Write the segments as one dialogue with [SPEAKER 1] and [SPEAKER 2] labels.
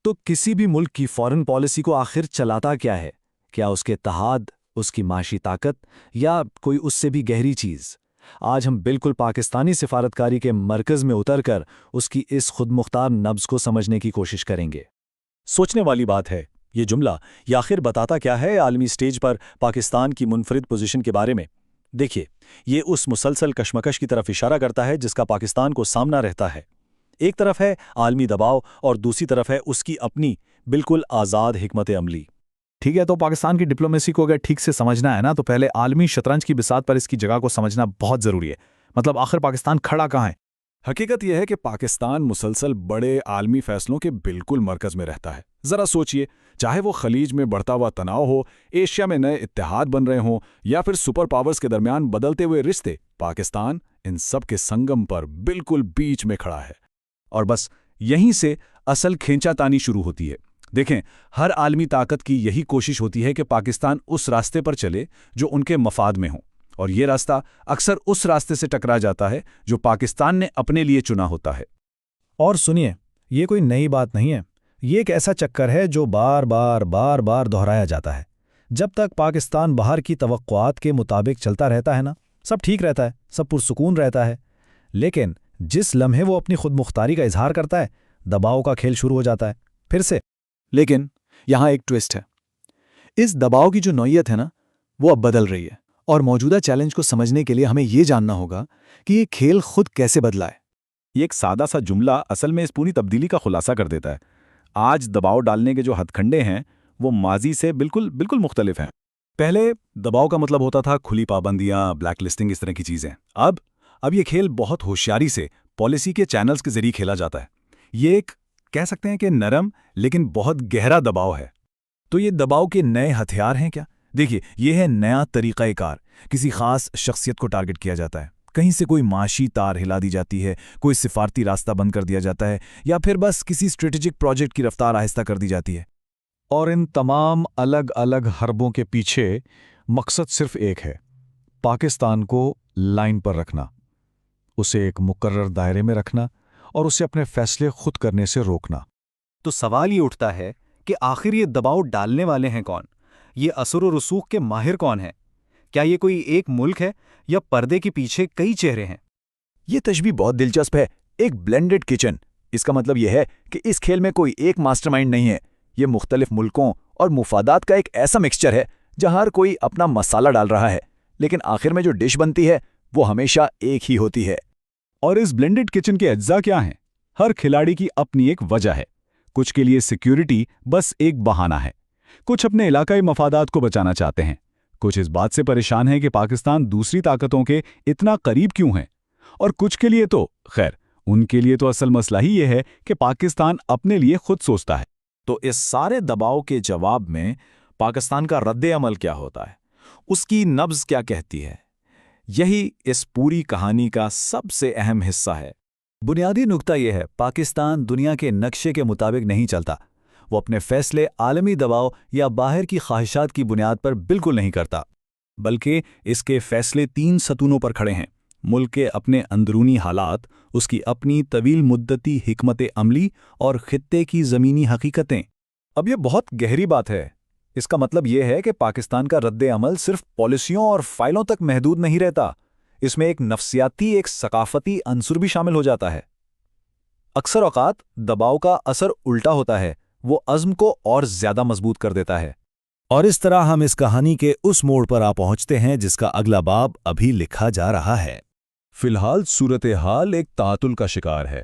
[SPEAKER 1] تو کسی بھی ملک کی فورن پالیسی کو آخر چلاتا کیا ہے؟ کیا اس کے اتحاد، اس کی معاشی طاقت، یا کوئی اس سے بھی گہری چیز؟ آج ہم بالکل پاکستانی سفارتکاری کے مرکز میں اتر کر اس کی اس خود مختار نبض کو سمجھنے کی کوشش کریں گے۔
[SPEAKER 2] سوچنے والی بات ہے یہ جملہ، یہ آخر بتاتا کیا ہے عالمی سٹیج پر پاکستان کی منفرد پوزیشن کے بارے میں؟ دیکھیے، یہ اس مسلسل کشمکش کی طرف اشارہ کرتا ہے جس کا پاکستان کو سامنا رہتا ہے۔ ایک طرف ہے عالمی دباؤ اور دوسری طرف ہے اس کی اپنی بالکل آزاد حکمت عملی۔
[SPEAKER 3] ٹھیک ہے، تو پاکستان کی ڈپلومیسی کو اگر ٹھیک سے سمجھنا ہے نا، تو پہلے عالمی شطرنج کی بساط پر اس کی جگہ کو سمجھنا بہت ضروری ہے۔ مطلب آخر پاکستان کھڑا کہاں ہے؟
[SPEAKER 4] حقیقت یہ ہے کہ پاکستان مسلسل بڑے عالمی فیصلوں کے بالکل مرکز میں رہتا ہے۔ ذرا سوچئے، چاہے وہ خلیج میں بڑھتا ہوا تناؤ ہو، ایشیا میں نئے اتحاد بن رہے ہوں، یا پھر سپر پاورز کے درمیان بدلتے ہوئے رشتے، پاکستان ان سب کے سنگم پر بالکل بیچ میں کھڑا ہے۔ اور بس یہیں سے اصل کھینچا تانی شروع ہوتی ہے۔ دیکھیں، ہر عالمی طاقت کی یہی کوشش ہوتی ہے کہ پاکستان اس راستے پر چلے جو ان کے مفاد میں ہوں، اور یہ راستہ اکثر اس راستے سے ٹکرا جاتا ہے جو پاکستان نے اپنے لیے چنا ہوتا ہے۔
[SPEAKER 3] اور سنیے، یہ کوئی نئی بات نہیں ہے، یہ ایک ایسا چکر ہے جو بار بار دہرایا جاتا ہے۔ جب تک پاکستان باہر کی توقعات کے مطابق چلتا رہتا ہے نا، سب ٹھیک رہتا ہے، سب پرسکون رہتا ہے، لیکن جس لمحے وہ اپنی خود مختاری کا اظہار کرتا ہے، دباؤ کا کھیل شروع ہو جاتا ہے پھر سے۔
[SPEAKER 4] لیکن یہاں ایک ٹویسٹ ہے۔ اس دباؤ کی جو نوعیت ہے نا، وہ اب بدل رہی ہے، اور موجودہ چیلنج کو سمجھنے کے لیے ہمیں یہ جاننا ہوگا کہ یہ کھیل خود کیسے بدلا ہے۔
[SPEAKER 2] یہ ایک سادہ سا جملہ اصل میں اس پوری تبدیلی کا خلاصہ کر دیتا ہے۔ آج دباؤ ڈالنے کے جو ہتھ کنڈے ہیں وہ ماضی سے بالکل مختلف ہیں۔ پہلے دباؤ کا مطلب ہوتا تھا کھلی پابندیاں، بلیک لسٹنگ، اس طرح کی چیزیں۔ اب یہ کھیل بہت ہوشیاری سے پالیسی کے چینلز کے ذریعے کھیلا جاتا ہے۔ یہ ایک کہہ سکتے ہیں کہ نرم لیکن بہت گہرا دباؤ ہے۔
[SPEAKER 3] تو یہ دباؤ کے نئے ہتھیار ہیں کیا؟ دیکھیے، یہ ہے نیا طریقہ کار۔ کسی خاص شخصیت کو ٹارگٹ کیا جاتا ہے، کہیں سے کوئی معاشی تار ہلا دی جاتی ہے، کوئی سفارتی راستہ بند کر دیا جاتا ہے، یا پھر بس کسی اسٹریٹجک پروجیکٹ کی رفتار آہستہ کر دی جاتی ہے۔ اور ان تمام الگ الگ حربوں کے پیچھے مقصد صرف ایک ہے: پاکستان کو لائن پر رکھنا، اسے ایک مقرر دائرے میں رکھنا، اور اسے اپنے فیصلے خود کرنے سے روکنا۔
[SPEAKER 1] تو سوال یہ اٹھتا ہے کہ آخر یہ دباؤ ڈالنے والے ہیں کون؟ یہ اثر و رسوخ کے ماہر کون ہیں؟ کیا یہ کوئی ایک ملک ہے، یا پردے کے پیچھے کئی چہرے ہیں؟
[SPEAKER 2] یہ تشبیہ بہت دلچسپ ہے، ایک بلینڈڈ کچن۔ اس کا مطلب یہ ہے کہ اس کھیل میں کوئی ایک ماسٹر مائنڈ نہیں ہے، یہ مختلف ملکوں اور مفادات کا ایک ایسا مکسچر ہے جہاں ہر کوئی اپنا مسالہ ڈال رہا ہے، لیکن آخر میں جو ڈش بنتی ہے وہ ہمیشہ ایک ہی ہوتی ہے۔
[SPEAKER 4] اور اس بلینڈڈ کچن کے اجزاء کیا ہیں؟ ہر کھلاڑی کی اپنی ایک وجہ ہے۔ کچھ کے لیے سیکیورٹی بس ایک بہانہ ہے، کچھ اپنے علاقائی مفادات کو بچانا چاہتے ہیں، کچھ اس بات سے پریشان ہیں کہ پاکستان دوسری طاقتوں کے اتنا قریب کیوں ہے، اور کچھ کے لیے تو خیر، ان کے لیے تو اصل مسئلہ ہی یہ ہے کہ پاکستان اپنے لیے خود سوچتا ہے۔
[SPEAKER 3] تو اس سارے دباؤ کے جواب میں پاکستان کا رد عمل کیا ہوتا ہے؟ اس کی نبض کیا کہتی ہے؟ یہی اس پوری کہانی کا سب سے اہم حصہ ہے۔
[SPEAKER 1] بنیادی نقطہ یہ ہے، پاکستان دنیا کے نقشے کے مطابق نہیں چلتا۔ وہ اپنے فیصلے عالمی دباؤ یا باہر کی خواہشات کی بنیاد پر بالکل نہیں کرتا، بلکہ اس کے فیصلے 3 ستونوں پر کھڑے ہیں: ملک کے اپنے اندرونی حالات، اس کی اپنی طویل مدتی حکمت عملی، اور خطے کی زمینی حقیقتیں۔ اب یہ بہت گہری بات ہے۔ اس کا مطلب یہ ہے کہ پاکستان کا رد عمل صرف پالیسیوں اور فائلوں تک محدود نہیں رہتا، اس میں ایک نفسیاتی، ایک ثقافتی عنصر بھی شامل ہو جاتا ہے۔ اکثر اوقات دباؤ کا اثر الٹا ہوتا ہے، وہ عزم کو اور زیادہ مضبوط کر دیتا ہے۔
[SPEAKER 3] اور اس طرح ہم اس کہانی کے اس موڑ پر آ پہنچتے ہیں جس کا اگلا باب ابھی لکھا جا رہا ہے۔
[SPEAKER 4] فی الحال صورتحال ایک تعطل کا شکار ہے۔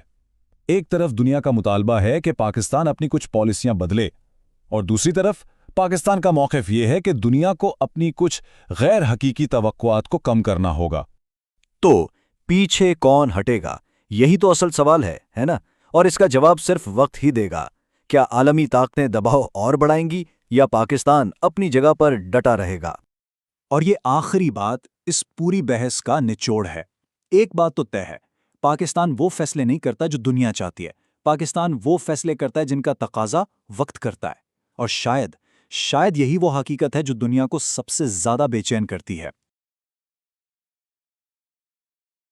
[SPEAKER 4] ایک طرف دنیا کا مطالبہ ہے کہ پاکستان اپنی کچھ پالیسیاں بدلے، اور دوسری طرف پاکستان کا موقف یہ ہے کہ دنیا کو اپنی کچھ غیر حقیقی توقعات کو کم کرنا ہوگا۔
[SPEAKER 1] تو پیچھے کون ہٹے گا؟ یہی تو اصل سوال ہے نا؟ اور اس کا جواب صرف وقت ہی دے گا۔ کیا عالمی طاقتیں دباؤ اور بڑھائیں گی، یا پاکستان اپنی جگہ پر ڈٹا رہے گا؟
[SPEAKER 2] اور یہ آخری بات اس پوری بحث کا نچوڑ ہے۔ ایک بات تو طے ہے، پاکستان وہ فیصلے نہیں کرتا جو دنیا چاہتی ہے، پاکستان وہ فیصلے کرتا ہے جن کا تقاضا وقت کرتا ہے۔ اور شاید یہی وہ حقیقت ہے جو دنیا کو سب سے زیادہ بے چین کرتی ہے۔